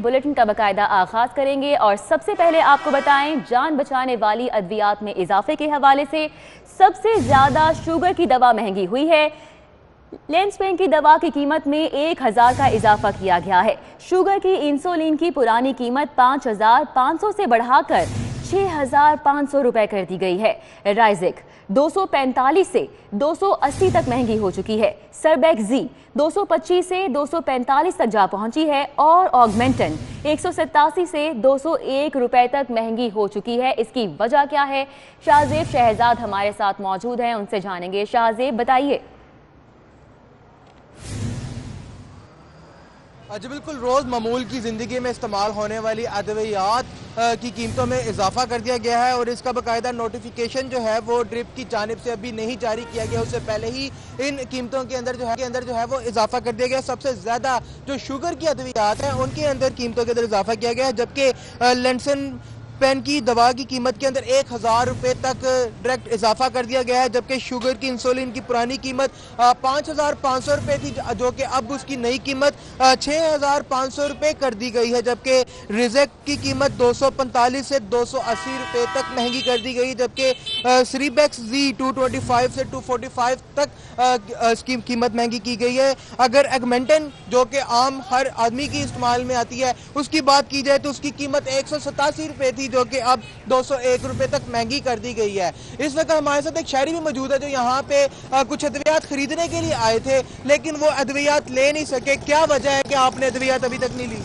Bulletin का बाकायदा आगाज करेंगे और सबसे पहले आपको बताएं जान बचाने वाली अद्वियात में इजाफे के हवाले से सबसे ज्यादा शुगर की दवा महंगी हुई है। लेंसपेन की दवा की कीमत में 1000 का इजाफा किया गया है। शुगर की इंसुलिन की पुरानी कीमत 5500 से बढ़ाकर 6500 रुपए कर दी गई है। राइजिक 245 से 280 तक महंगी हो चुकी है। सरबैक्जी 225 से 245 तक जा पहुंची है और ऑगमेंटन 187 से 201 रुपए तक महंगी हो चुकी है। इसकी वजह क्या है? शाहजेब शहजाद हमारे साथ मौजूद हैं, उनसे जानेंगे। शाहजेब बताइए। जी बिल्कुल, रोज़ मामूल की ज़िंदगी में इस्तेमाल होने वाली अद्वियात की कीमतों में इजाफा कर दिया गया है और इसका बाकायदा नोटिफिकेशन जो है वो ड्रिप की जानिब से अभी नहीं जारी किया गया। उससे पहले ही इन कीमतों के अंदर जो है वो इजाफा कर दिया गया। सबसे ज़्यादा जो शुगर की अद्वियात हैं उनके अंदर कीमतों के अंदर इजाफा किया गया है, जबकि लेंसन पेन की दवा की कीमत के अंदर 1000 रुपये तक डायरेक्ट इजाफा कर दिया गया है, जबकि शुगर की इंसुलिन की पुरानी कीमत 5500 रुपये थी, जो कि अब उसकी नई कीमत 6500 रुपये कर दी गई है। जबकि रिजेक की कीमत 245 से 280 रुपये तक महंगी कर दी गई, जबकि सीरीबैक्स जी 225 से 245 तक इसकी कीमत महंगी की गई है। अगर एगमेंटन जो कि आम हर आदमी की इस्तेमाल में आती है उसकी बात की जाए तो उसकी कीमत 187 रुपये थी, जो कि अब 201 रुपये तक महंगी कर दी गई है। इस वक्त हमारे साथ एक शहरी भी मौजूद है जो यहाँ पे कुछ अद्वियात खरीदने के लिए आए थे, लेकिन वो अद्वियात ले नहीं सके। क्या वजह है कि आपने अद्वियात अभी तक नहीं ली?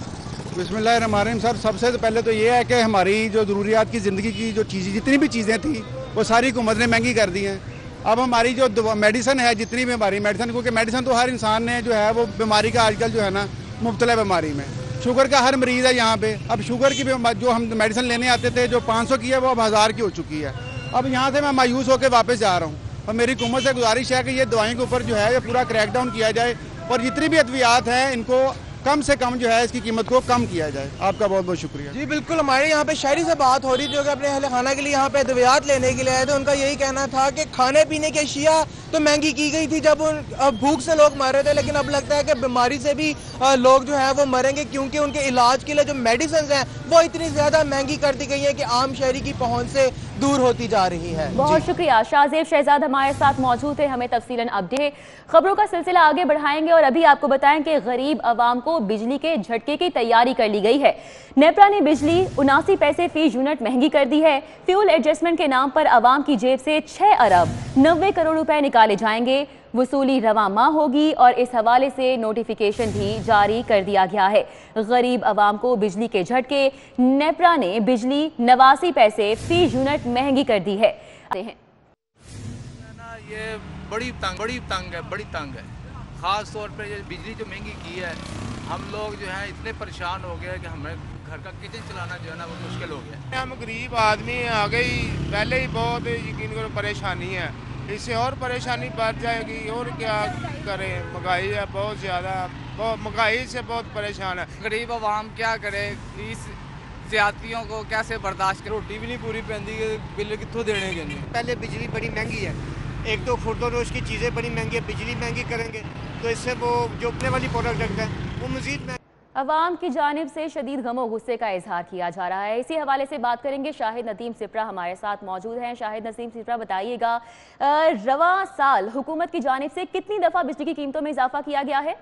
बिस्मिल्लाहिर्रहमानिर्रहीम सर, सबसे पहले तो ये है कि हमारी जो ज़रूरियात की ज़िंदगी की जो चीज़ें जितनी भी चीज़ें थी वो सारी हुकूमत ने महंगी कर दी हैं। अब हमारी जो मेडिसन है, जितनी भी हमारी मेडिसन, क्योंकि मेडिसन तो हर इंसान ने जो है वो बीमारी का आजकल जो है ना मुब्तला बीमारी में, शुगर का हर मरीज़ है यहाँ पे। अब शुगर की जो हम मेडिसिन लेने आते थे जो 500 की है वो अब 1000 की हो चुकी है। अब यहाँ से मैं मायूस होकर वापस जा रहा हूँ और मेरी हुकूमत से गुजारिश है कि ये दवाइयों के ऊपर जो है ये पूरा क्रैकडाउन किया जाए और जितनी भी अद्वियात हैं इनको कम से कम जो है इसकी कीमत को कम किया जाए। आपका बहुत बहुत शुक्रिया। जी बिल्कुल, हमारे यहाँ पे शहरी से बात हो रही थी जो कि अपने अहल खाना के लिए यहाँ पे अद्वियात लेने के लिए आए थे। उनका यही कहना था कि खाने पीने की अशिया तो महंगी की गई थी जब भूख से लोग मर रहे थे, लेकिन अब लगता है कि बीमारी से भी लोग जो है वो मरेंगे, क्योंकि उनके इलाज के लिए जो मेडिसिन हैं वो इतनी ज़्यादा महंगी कर दी गई है कि आम शहरी की पहुँच से दूर होती जा रही है। बहुत शुक्रिया। शाहजेब शहजाद हमारे साथ मौजूद थे, हमें तफसीलन अपडेट। खबरों का सिलसिला आगे बढ़ाएंगे और अभी आपको बताएं कि गरीब आवाम को बिजली के झटके की तैयारी कर ली गई है। नेपरा ने बिजली 79 पैसे फी यूनिट महंगी कर दी है। फ्यूल एडजस्टमेंट के नाम पर आवाम की जेब से 6 अरब 90 करोड़ रुपए निकाले जाएंगे। वसूली रवा माह होगी और इस हवाले से नोटिफिकेशन भी जारी कर दिया गया है। गरीब आवाम को बिजली के झटके, नेपरा ने बिजली 89 पैसे फी यूनिट महंगी कर दी है। ये बड़ी तंग है। ख़ास तौर पर ये बिजली जो महंगी की है, हम लोग जो है इतने परेशान हो गए कि हमें घर का किचन चलाना जो है ना वो मुश्किल हो गया। हम गरीब आदमी आ गई, पहले ही बहुत यकीन करो परेशानी है, इससे और परेशानी बढ़ जाएगी। और क्या करें, महंगाई है बहुत ज़्यादा, महंगाई से बहुत परेशान है। गरीब आवाम क्या करे, इस ज्यादतियों को कैसे बर्दाश्त करे। रोटी भी नहीं पूरी पैंदी, बिल कितों देने के नहीं। पहले बिजली बड़ी महंगी है, एक तो खुर्दोनोश की चीज़ें बड़ी महंगी है, बिजली महंगी करेंगे तो इससे वो जो अपने वाली प्रोडक्ट है वो मज़ीद महंगी। अवाम की जानिब से शदीद गमो गुस्से का इजहार किया जा रहा है। इसी हवाले से बात करेंगे। शाहिद नदीम सिपरा हमारे साथ मौजूद हैं। शाहिद नदीम सिपरा, बताइएगा रवा साल हुकूमत की जानिब से कितनी दफ़ा बिजली की कीमतों में इजाफा किया गया है?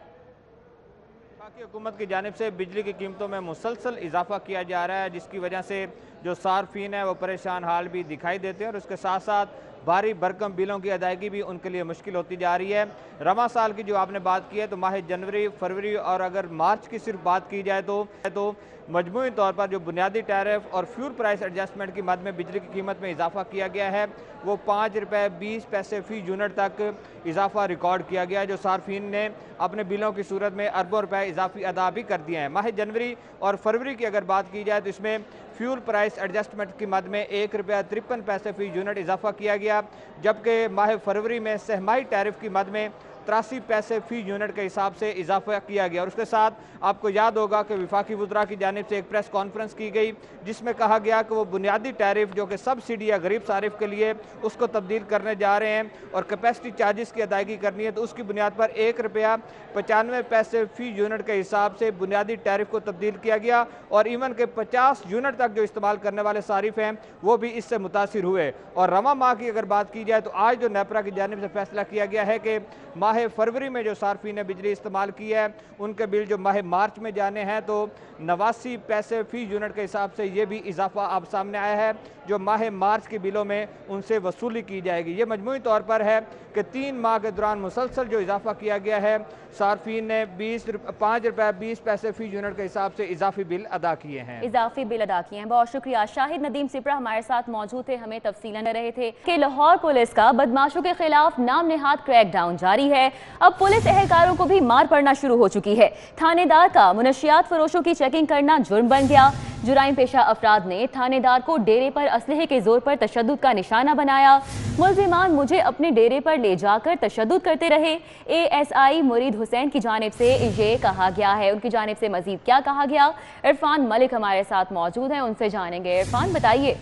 हुकूमत की जानिब से बिजली की कीमतों में मुसलसल इजाफा किया जा रहा है, जिसकी वजह से जो सार्फिन है वो परेशान हाल भी दिखाई देते हैं और उसके साथ साथ भारी भरकम बिलों की अदायगी भी उनके लिए मुश्किल होती जा रही है। रवा साल की जो आपने बात की है तो माह जनवरी, फरवरी और अगर मार्च की सिर्फ बात की जाए तो मजमूई तौर पर जो बुनियादी टैरिफ और फ्यूल प्राइस एडजस्टमेंट की मद में बिजली की कीमत में इजाफा किया गया है वो 5 रुपये 20 पैसे फी यूनिट तक इजाफा रिकॉर्ड किया गया है, जो सार्फिन ने अपने बिलों की सूरत में अरबों रुपए इजाफी अदा भी कर दिए हैं। माह जनवरी और फरवरी की अगर बात की जाए तो इसमें फ्यूल प्राइस एडजस्टमेंट की मद में 1 रुपया 53 पैसे फी यूनिट इजाफा किया गया, जबकि माह फरवरी में सहमाही टैरिफ की मद में 83 पैसे फी यूनिट के हिसाब से इजाफा किया गया। और उसके साथ आपको याद होगा कि वफाकी वज़रा की जानिब से एक प्रेस कॉन्फ्रेंस की गई जिसमें कहा गया कि वो बुनियादी टैरिफ जो कि सब्सिडी या गरीब सारिफ के लिए उसको तब्दील करने जा रहे हैं और कैपेसिटी चार्जेस की अदायगी करनी है, तो उसकी बुनियाद पर ₹1.95 फी यूनिट के हिसाब से बुनियादी टैरिफ को तब्दील किया गया। और इवन के 50 यूनिट तक जो इस्तेमाल करने वाले सारिफ हैं वो भी इससे मुतासिर हुए। और रवा माह की अगर बात की जाए तो आज जो नेपरा की जानिब से फैसला किया गया है कि माह फरवरी में जो सार्फिन ने बिजली इस्तेमाल की है उनके बिल जो माह मार्च में जाने हैं तो 89 पैसे फी यूनिट के हिसाब से ये भी इजाफा अब सामने आया है जो माह मार्च के बिलों में उनसे वसूली की जाएगी। ये मजमूई तौर पर है कि 3 माह के दौरान मुसलसल जो इजाफा किया गया है सार्फिन ने ₹5.20 फी यूनिट के हिसाब से इजाफी बिल अदा किए हैं। इजाफी बिल अदा किए हैं। बहुत शुक्रिया। शाहिद नदीम सिपरा हमारे साथ मौजूद थे, हमें तफसीलन दे रहे थे कि लाहौर पुलिस का बदमाशों के खिलाफ नाम नेहाद क्रैकडाउन जारी है। अब पुलिस एहलकारों को भी मार पड़ना शुरू हो चुकी है। थानेदार का मुनशियात फरोशों की चेकिंग करना जुर्म बन गया। जुराइम पेशा अफराद ने थानेदार को डेरे पर असलहे के जोर पर तशद्दुद का निशाना बनाया। मुल्जिमान मुझे अपने डेरे पर ले जाकर तशद्दुद करते रहे। ASI मुरीद हुसैन की जानिब से ये कहा गया है। उनकी जानिब से मजीद क्या कहा गया, इरफान मलिक हमारे साथ मौजूद हैं, उनसे जानेंगे। इरफान बताइए।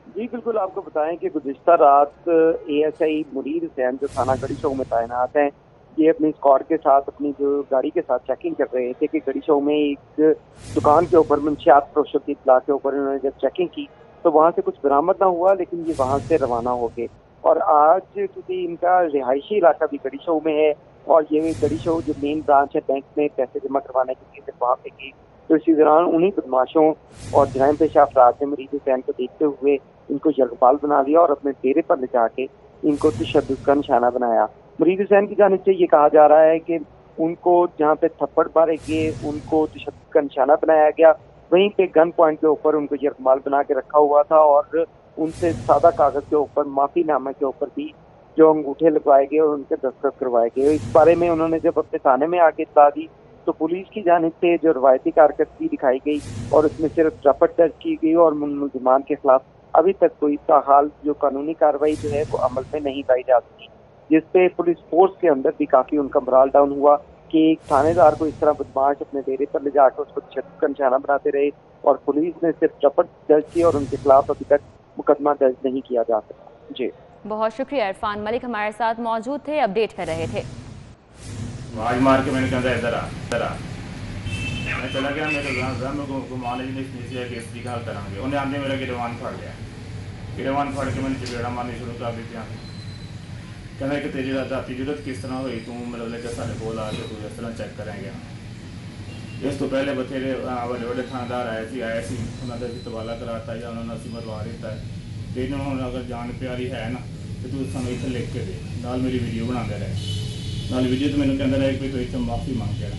जी बिल्कुल, आपको बताएं कि गुज़िश्ता रात ASI मुरीद हुसैन जो थाना गढ़ी चौक में तैनात हैं, ये अपनी स्क्वाड के साथ अपनी जो गाड़ी के साथ चेकिंग कर रहे थे कि गढ़ी चौक में एक दुकान के ऊपर मंशियात फरोशों की इत्तला के ऊपर इन्होंने जब चेकिंग की तो वहाँ से कुछ बरामद ना हुआ, लेकिन ये वहाँ से रवाना हो गए। और आज क्योंकि इनका रिहायशी इलाका भी गढ़ी चौक में है और ये गढ़ी चौक जो मेन ब्रांच है बैंक में पैसे जमा करवाने के लिए वहाँ पे गई, तो इसी दौरान उन्हीं बदमाशों और जुराइम पेशा अफराद ने मुरीद हुसैन को देखते हुए इनको यरगबाल बना दिया और अपने डेरे पर ले जाके इनको तशद्दुद का निशाना बनाया। मुरीद हुसैन की जानिब से ये कहा जा रहा है कि उनको जहाँ पे थप्पड़ मारे गए उनको तशद्दुद का निशाना बनाया गया, वहीं पे गन पॉइंट के ऊपर उनको यरगबाल बना के रखा हुआ था और उनसे सादा कागज के ऊपर माफी नामे के ऊपर भी जो अंगूठे लगवाए गए और उनके दस्तखत करवाए गए। इस बारे में उन्होंने जब अपने थाने में आके इत्तला दी तो पुलिस की जानिब से जो रवायती कारकर्दगी दिखाई गई और उसमें सिर्फ रपट दर्ज की गई और मुलजिमान के खिलाफ अभी तक कोई ताहाल जो कानूनी कार्रवाई जो है वो अमल में नहीं लाई जा सकी, जिसपे पुलिस फोर्स के अंदर भी काफी उनका मोराल डाउन हुआ कि एक थानेदार को इस तरह बदमाश अपने डेरे पर ले जाकर उसको तशद्दुद का निशाना बनाते रहे और पुलिस ने सिर्फ रपट दर्ज की और उनके खिलाफ अभी तक मुकदमा दर्ज नहीं किया जा सका। जी बहुत शुक्रिया। इरफान मलिक हमारे साथ मौजूद थे, अपडेट कर रहे थे। आवाज मार के मैंने कहा इधर आ मैं चला गया, मेरे को मान लीजिए केस की हाल करांगे, उन्हें आंदे मेरा गिरवान फड़ लिया, गिरवान फड़ के मैंने चपेड़ा मारनी शुरू कर दी। कहना कि तेरी राती जरूरत किस तरह हुई, तू मतलब लेकर सारे बोल आ के तू इस तरह चेक करेंगे। इस तो पहले बथेरे बड़े बड़े थानेदार आए सी उन्होंने तबाला कराता या उन्होंने असी मरवा दिता है। तेन हम अगर जान प्यारी है ना तो तू समय इतने लिख के दे, नाल मेरी वीडियो बनाते रहे, नाल वीडियो तो मैंने कहता रहे कि तू इतने माफ़ी मांग के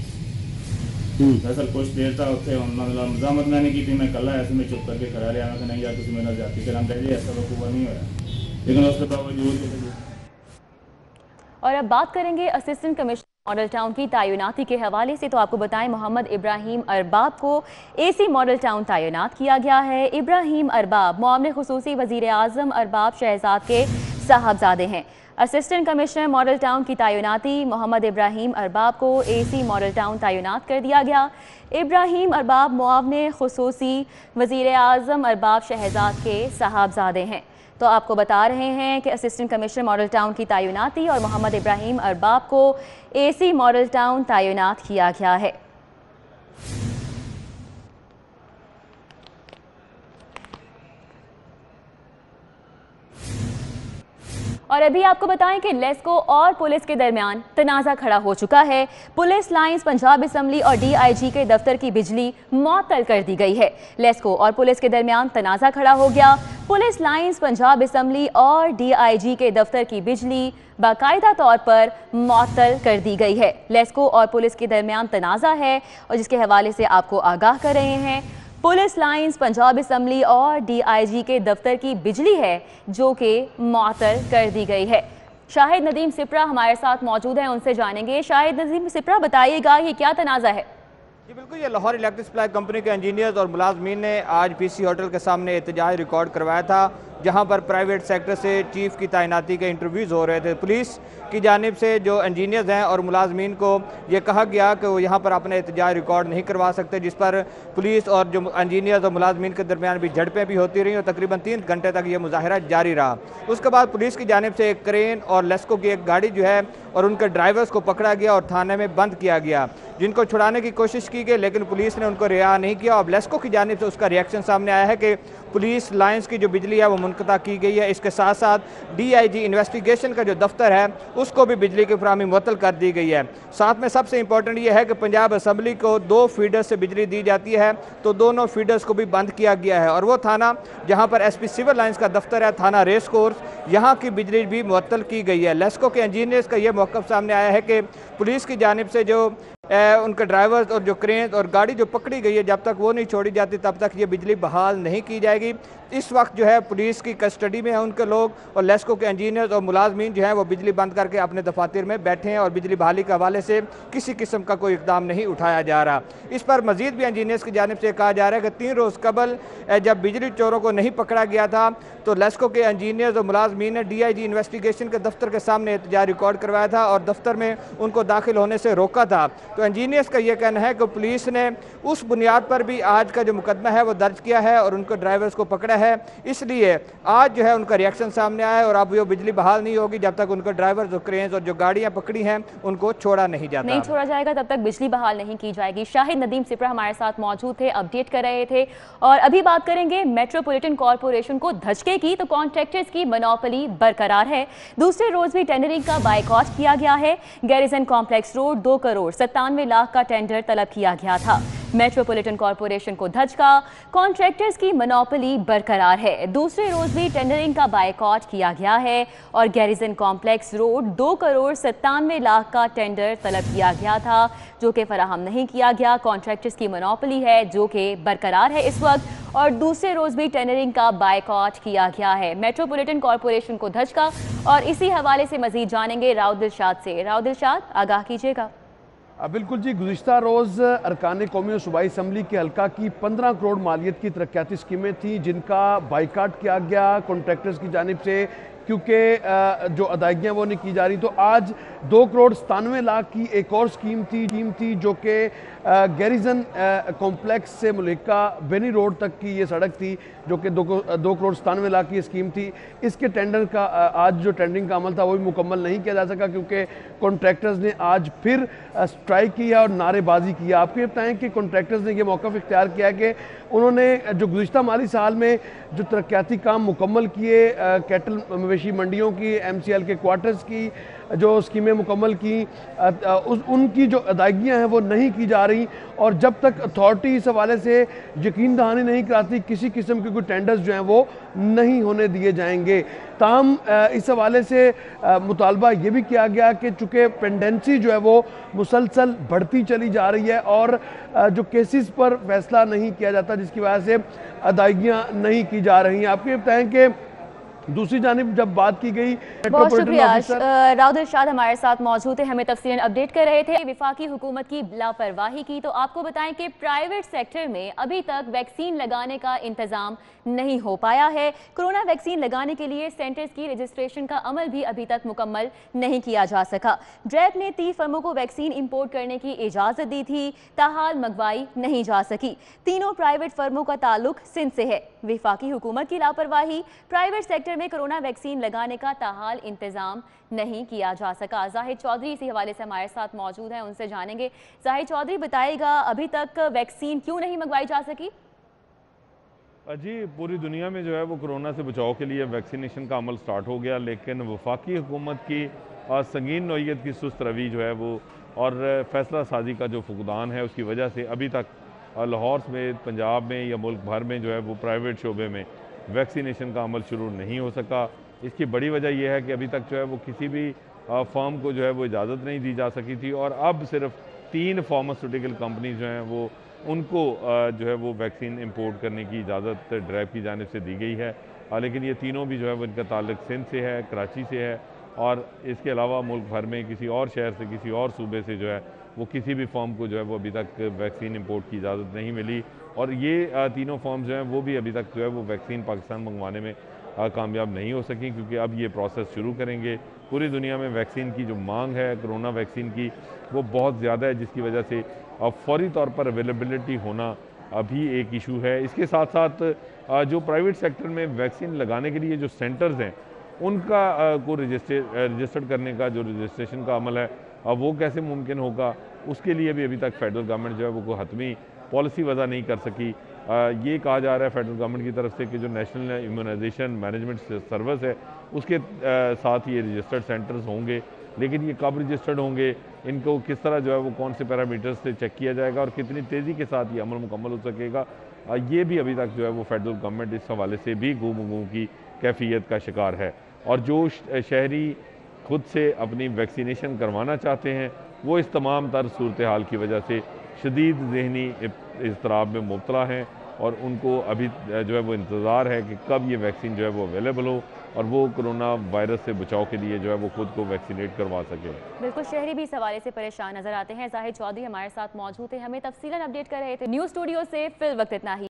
दरअसल कुछ देर तक उत्थे मतलब मजामत मैंने की थी, मैं कल ऐसे में चुप करके खड़ा रहा, मैं नहीं यार तुम मेरे जाती कराम कह ऐसा वकूबा नहीं होया, लेकिन उसके बावजूद। और अब बात करेंगे असिस्टेंट कमिश्नर मॉडल टाउन की तैनाती के हवाले से। तो आपको बताएं मोहम्मद इब्राहिम अरबाब को AC मॉडल टाउन तैनात किया गया है। इब्राहिम अरबाब मामले खुसूसी वज़ीर आज़म अरबाब शहजाद के साहबजादे हैं। असिस्टेंट कमिश्नर मॉडल टाउन की तैनाती मोहम्मद इब्राहिम अरबाब को AC मॉडल टाउन तैनात कर दिया गया। इब्राहिम अरबाब मामले खुसूसी वज़ीर आज़म अरबाब शहजाद के साहबजादे हैं। तो आपको बता रहे हैं कि असिस्टेंट कमिश्नर मॉडल टाउन की तैनाती और मोहम्मद इब्राहिम अरबाब को AC मॉडल टाउन तैनात किया गया है। और अभी आपको बताएं कि लेस्को और पुलिस के दरमियान तनाज़ा खड़ा हो चुका है। पुलिस लाइंस, पंजाब असम्बली और DIG के दफ्तर की बिजली मुअत्तल कर दी गई है। लेस्को और पुलिस के दरमियान तनाज़ा खड़ा हो गया। पुलिस लाइंस, पंजाब असम्बली और DIG के दफ्तर की बिजली बाकायदा तौर पर मुअत्तल कर दी गई है। लेस्को और पुलिस के दरमियान तनाज़ा है और जिसके हवाले से आपको आगाह कर रहे हैं। पुलिस लाइंस, पंजाब असम्बली और DIG के दफ्तर की बिजली है जो कि मुअत्तल कर दी गई है। शाहिद नदीम सिपरा हमारे साथ मौजूद हैं, उनसे जानेंगे। शाहिद नदीम सिपरा, बताइएगा ये क्या तनाज़ा है? जी बिल्कुल, ये लाहौर इलेक्ट्रिक सप्लाई कंपनी के इंजीनियर्स और मुलाजमीन ने आज PC होटल के सामने एहतजाज रिकॉर्ड करवाया था जहां पर प्राइवेट सेक्टर से चीफ की तैनाती के इंटरव्यूज़ हो रहे थे। पुलिस की जानिब से जो इंजीनियर्स हैं और मुलाजमीन को ये कहा गया कि वो यहाँ पर अपना एहतजाज रिकॉर्ड नहीं करवा सकते, जिस पर पुलिस और जो इंजीनियर्स और मुलाजमीन के दरमियान भी झड़पें भी होती रहीं और तकरीबन 3 घंटे तक ये मुजाहरा जारी रहा। उसके बाद पुलिस की जानिब से एक क्रेन और लेस्को की एक गाड़ी जो है और उनके ड्राइवर्स को पकड़ा गया और थाने में बंद किया गया, जिनको छुड़ाने की कोशिश की गई लेकिन पुलिस ने उनको रिहा नहीं किया। अब लेस्को की जानिब से उसका रिएक्शन सामने आया है कि पुलिस लाइन्स की जो बिजली है वो मुनक़ता की गई है। इसके साथ साथ DIG इन्वेस्टिगेशन का जो दफ्तर है उसको भी बिजली की फराहमी मुअत्तल कर दी गई है। साथ में सबसे इंपॉर्टेंट ये है कि पंजाब असम्बली को 2 फीडर्स से बिजली दी जाती है, तो दोनों फीडर्स को भी बंद किया गया है। और वो थाना जहाँ पर SP सिविल लाइन्स का दफ्तर है, थाना रेस कोर्स, यहाँ की बिजली भी मुअत्तल की गई है। लेस्को के इंजीनियर्स का ये मौक़िफ़ सामने आया है कि पुलिस की जानिब से जो उनके ड्राइवर्स और जो क्रेन और गाड़ी जो पकड़ी गई है, जब तक वो नहीं छोड़ी जाती तब तक ये बिजली बहाल नहीं की जाएगी। इस वक्त जो है पुलिस की कस्टडी में है उनके लोग, और लेस्को के इंजीनियर्स और मुलाजमीन जो हैं वो बिजली बंद करके अपने दफातर में बैठे हैं और बिजली बहाली के हवाले से किसी किस्म का कोई इक़दाम नहीं उठाया जा रहा। इस पर मजीद भी इंजीनियर्स की जानिब से कहा जा रहा है कि 3 रोज़ कबल जब बिजली चोरों को नहीं पकड़ा गया था तो लेस्को के इंजीनियर्स और मुलाजमीन ने DIG इन्वेस्टिगेशन के दफ्तर के सामने एहतजाज रिकॉर्ड करवाया था और दफ्तर में उनको दाखिल होने से रोका था। तो इंजीनियर्स का ये कहना है कि पुलिस ने उस बुनियाद पर भी आज का जो मुकदमा है वो दर्ज किया है और उनके ड्राइवर्स को पकड़ा है, इसलिए आज जो है उनका रिएक्शन सामने आया है और अब वो बिजली बहाल नहीं होगी जब तक उनके ड्राइवर्स और क्रेन्स और जो गाड़ियां पकड़ी हैं उनको छोड़ा नहीं जाता। नहीं छोड़ा जाएगा तब तक बिजली बहाल नहीं की जाएगी। शाहिद नदीम सिपरा हमारे साथ मौजूद थे, अपडेट कर रहे थे। और अभी बात करेंगे मेट्रोपॉलिटन कॉरपोरेशन को धचके की, तो कॉन्ट्रैक्टर्स की मोनोपोली बरकरार है। दूसरे रोज भी टेंडरिंग का बायकॉट किया गया है। Garrison complex road 2 crore 97 lakh का टेंडर तलब किया गया था। मेट्रोपॉलिटन कॉरपोरेशन को धचका, कॉन्ट्रैक्टर्स की मोनोपोली बरकरार है। दूसरे रोज भी टेंडरिंग का बायकॉट किया गया है और garrison complex road 2 crore 97 lakh का टेंडर तलब किया गया था, जो कि फराहम नहीं किया गया। कॉन्ट्रैक्टर्स की मोनोपोली है जो कि बरकरार है इस वक्त, और दूसरे रोज भी टेंडरिंग का बायकॉट किया गया है। मेट्रोपॉलिटन कॉरपोरेशन को धचका, और इसी हवाले से मजीद जानेंगे राव दिलशाद से। राव दिलशाद, आगाह कीजिएगा। बिल्कुल जी, गुज़िश्ता रोज़ अरकान कौमी और सूबाई असम्बली के हल्का की 15 करोड़ मालियत की तरक्याती स्कीमें थी जिनका बाइकाट किया गया कॉन्ट्रैक्टर्स की जानिब से, क्योंकि जो अदायगियाँ वो नहीं की जा रही। तो आज 2 करोड़ 97 लाख की एक और स्कीम थी जो कि गैरिसन कॉम्प्लेक्स से मुल्का बेनी रोड तक की ये सड़क थी, जो कि 2 करोड़ 97 लाख की स्कीम थी। इसके टेंडर का आज जो टेंडरिंग का अमल था वो भी मुकम्मल नहीं किया जा सका, क्योंकि कॉन्ट्रैक्टर्स ने आज फिर स्ट्राइक किया और नारेबाजी किया। आपको ये बताएं कि कॉन्ट्रैक्टर्स ने ये मौक़िफ़ इख्तियार किया कि उन्होंने जो गुज़िश्ता माली साल में जो तरक्याती काम मुकम्मल किए, कैटल मवेशी मंडियों की, MCL के क्वार्टर्स की जो स्कीमें मुकम्मल की, उनकी जो अदायगियाँ हैं वो नहीं की जा रही, और जब तक अथॉरिटी इस हवाले से यकीन दहानी नहीं कराती किसी किस्म के कोई टेंडर्स जो हैं वो नहीं होने दिए जाएंगे। ताहम इस हवाले से मुतालबा ये भी किया गया कि चूँकि पेंडेंसी जो है वो मुसलसल बढ़ती चली जा रही है और जो केसेस पर फैसला नहीं किया जाता, जिसकी वजह से अदायगियाँ नहीं की जा रही हैं। आपको ये बताएँ कि दूसरी जानिब जब बात की गई, बहुत शुक्रिया राव दिलशाद हमारे साथ मौजूद है, हमें तफसीलन अपडेट कर रहे थे विफाकी हुकूमत की लापरवाही की। तो आपको बताएं कि प्राइवेट सेक्टर में अभी तक वैक्सीन लगाने का इंतजाम नहीं हो पाया है। कोरोना वैक्सीन लगाने के लिए सेंटर्स की रजिस्ट्रेशन का अमल भी अभी तक मुकम्मल नहीं किया जा सका। ड्रैप ने 30 फर्मों को वैक्सीन इंपोर्ट करने की इजाजत दी थी, ताहाल मंगवाई नहीं जा सकी। तीनों प्राइवेट फर्मों का ताल्लुक सिंध से है। विफाकी हुकूमत की लापरवाही, प्राइवेट सेक्टर में कोरोना वैक्सीन लगाने का ताहाल इंतजाम नहीं किया जा सका। जाहिद चौधरी इसी हवाले से हमारे साथ मौजूद हैं, उनसे जानेंगे। जाहिद चौधरी, बताइएगा अभी तक वैक्सीन क्यों नहीं मंगवाई जा सकी? जी, पूरी दुनिया में जो है वो कोरोना से बचाव के लिए वैक्सीनेशन का अमल स्टार्ट हो गया, लेकिन वफाकी हुकूमत की संगीन नौइयत की सुस्त रवि जो है वो और फैसला साजी का जो फुकदान है उसकी वजह से अभी तक लाहौर में, पंजाब में या मुल्क भर में जो है वो प्राइवेट शोबे में वैक्सीनेशन का अमल शुरू नहीं हो सका। इसकी बड़ी वजह यह है कि अभी तक जो है वो किसी भी फर्म को जो है वो इजाज़त नहीं दी जा सकी थी, और अब सिर्फ 3 फार्मास्यूटिकल कंपनीज जो हैं वो उनको जो है वो वैक्सीन इंपोर्ट करने की इजाज़त ड्रैप की जानिब से दी गई है। लेकिन ये तीनों भी जो है वो इनका ताल्लुक सिंध से है, कराची से है, और इसके अलावा मुल्क भर में किसी और शहर से, किसी और सूबे से जो है वो किसी भी फर्म को जो है वो अभी तक वैक्सीन इंपोर्ट की इजाज़त नहीं मिली। और ये तीनों फर्म्स जो हैं वो भी अभी तक जो है वो वैक्सीन पाकिस्तान मंगवाने में कामयाब नहीं हो सकी, क्योंकि अब ये प्रोसेस शुरू करेंगे। पूरी दुनिया में वैक्सीन की जो मांग है कोरोना वैक्सीन की वो बहुत ज़्यादा है, जिसकी वजह से अब फौरी तौर पर अवेलेबिलिटी होना अभी एक इशू है। इसके साथ साथ जो प्राइवेट सेक्टर में वैक्सीन लगाने के लिए जो सेंटर्स हैं उनका को रजिस्टर्ड करने का जो रजिस्ट्रेशन का अमल है अब वो कैसे मुमकिन होगा, उसके लिए भी अभी तक फेडरल गवर्नमेंट जो है वो कोई हतमी पॉलिसी वज़ा नहीं कर सकी। ये कहा जा रहा है फेडरल गवर्नमेंट की तरफ से कि जो नेशनल इम्यूनाइजेशन मैनेजमेंट सर्विस है उसके साथ ये रजिस्टर्ड सेंटर्स होंगे, लेकिन ये कब रजिस्टर्ड होंगे, इनको किस तरह जो है वो कौन से पैरामीटर्स से चेक किया जाएगा और कितनी तेज़ी के साथ ये अमल मुकम्मल हो सकेगा, ये भी अभी तक जो है वो फेडरल गवर्नमेंट इस हवाले से भी गुम की कैफियत का शिकार है। और जो शहरी खुद से अपनी वैक्सीनेशन करवाना चाहते हैं वो इस तमाम तर सूरत हाल की वजह से शदीद ज़हनी इज़्तिराब में मुब्तला हैं और उनको अभी जो है वो इंतज़ार है कि कब ये वैक्सीन जो है वो अवेलेबल हो और वो कोरोना वायरस से बचाव के लिए जो है वो खुद को वैक्सीनेट करवा सके। बिल्कुल, शहरी भी इस हवाले से परेशान नजर आते हैं। जाहिद चौधरी हमारे साथ मौजूद थे, हमें तफसीलन अपडेट कर रहे थे। न्यूज़ स्टूडियो से फिल वक्त इतना ही।